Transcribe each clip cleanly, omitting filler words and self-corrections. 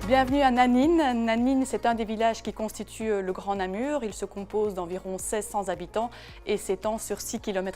Bienvenue à Nanine. Nanine, c'est un des villages qui constitue le Grand Namur. Il se compose d'environ 1600 habitants et s'étend sur 6 km².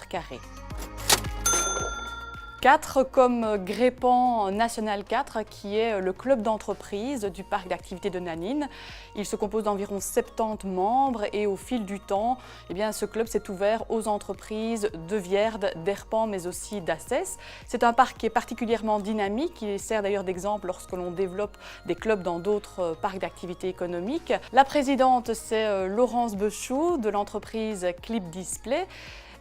4 comme Grépant National 4, qui est le club d'entreprise du parc d'activités de Nanine. Il se compose d'environ 70 membres et au fil du temps, ce club s'est ouvert aux entreprises de Vierde, d'Herpan, mais aussi d'Assès. C'est un parc qui est particulièrement dynamique. Il sert d'ailleurs d'exemple lorsque l'on développe des clubs dans d'autres parcs d'activités économiques. La présidente, c'est Laurence Bechou de l'entreprise Clip Display.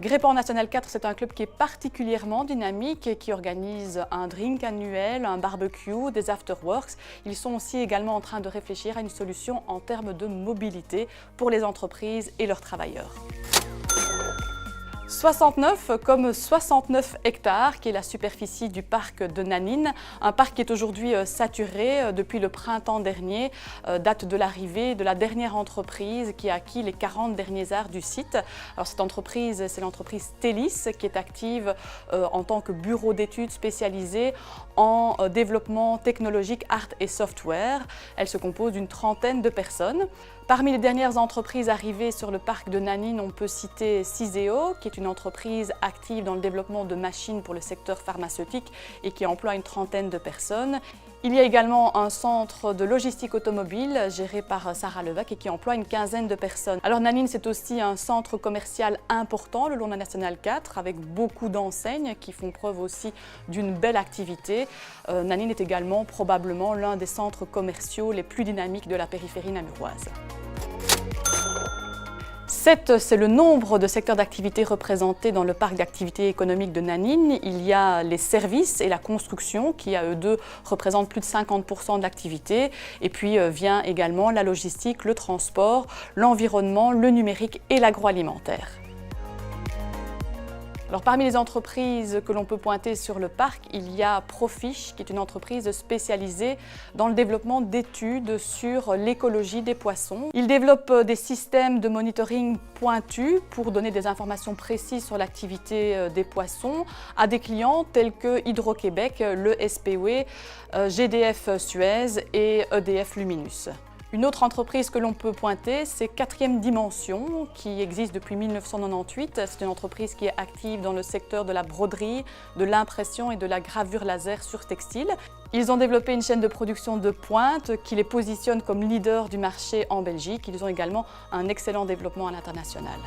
Grépant National 4, c'est un club qui est particulièrement dynamique et qui organise un drink annuel, un barbecue, des afterworks. Ils sont aussi également en train de réfléchir à une solution en termes de mobilité pour les entreprises et leurs travailleurs. 69 comme 69 hectares, qui est la superficie du parc de Nanine. Un parc qui est aujourd'hui saturé depuis le printemps dernier, date de l'arrivée de la dernière entreprise qui a acquis les 40 derniers arts du site. Alors cette entreprise, c'est l'entreprise Télis, qui est active en tant que bureau d'études spécialisé en développement technologique, art et software. Elle se compose d'une trentaine de personnes. Parmi les dernières entreprises arrivées sur le parc de Nanine, on peut citer Cyseo, qui est une entreprise active dans le développement de machines pour le secteur pharmaceutique et qui emploie une trentaine de personnes. Il y a également un centre de logistique automobile géré par Sarah Levac et qui emploie une quinzaine de personnes. Alors Nanine, c'est aussi un centre commercial important le long de la National 4 avec beaucoup d'enseignes qui font preuve aussi d'une belle activité. Nanine est également probablement l'un des centres commerciaux les plus dynamiques de la périphérie namuroise. 7, c'est le nombre de secteurs d'activité représentés dans le parc d'activités économiques de Nanine. Il y a les services et la construction qui, à eux deux, représentent plus de 50% de l'activité. Et puis vient également la logistique, le transport, l'environnement, le numérique et l'agroalimentaire. Alors, parmi les entreprises que l'on peut pointer sur le parc, il y a Profiche, qui est une entreprise spécialisée dans le développement d'études sur l'écologie des poissons. Il développe des systèmes de monitoring pointus pour donner des informations précises sur l'activité des poissons à des clients tels que Hydro-Québec, le SPW, GDF Suez et EDF Luminus. Une autre entreprise que l'on peut pointer, c'est Quatrième Dimension, qui existe depuis 1998. C'est une entreprise qui est active dans le secteur de la broderie, de l'impression et de la gravure laser sur textile. Ils ont développé une chaîne de production de pointe qui les positionne comme leader du marché en Belgique. Ils ont également un excellent développement à l'international.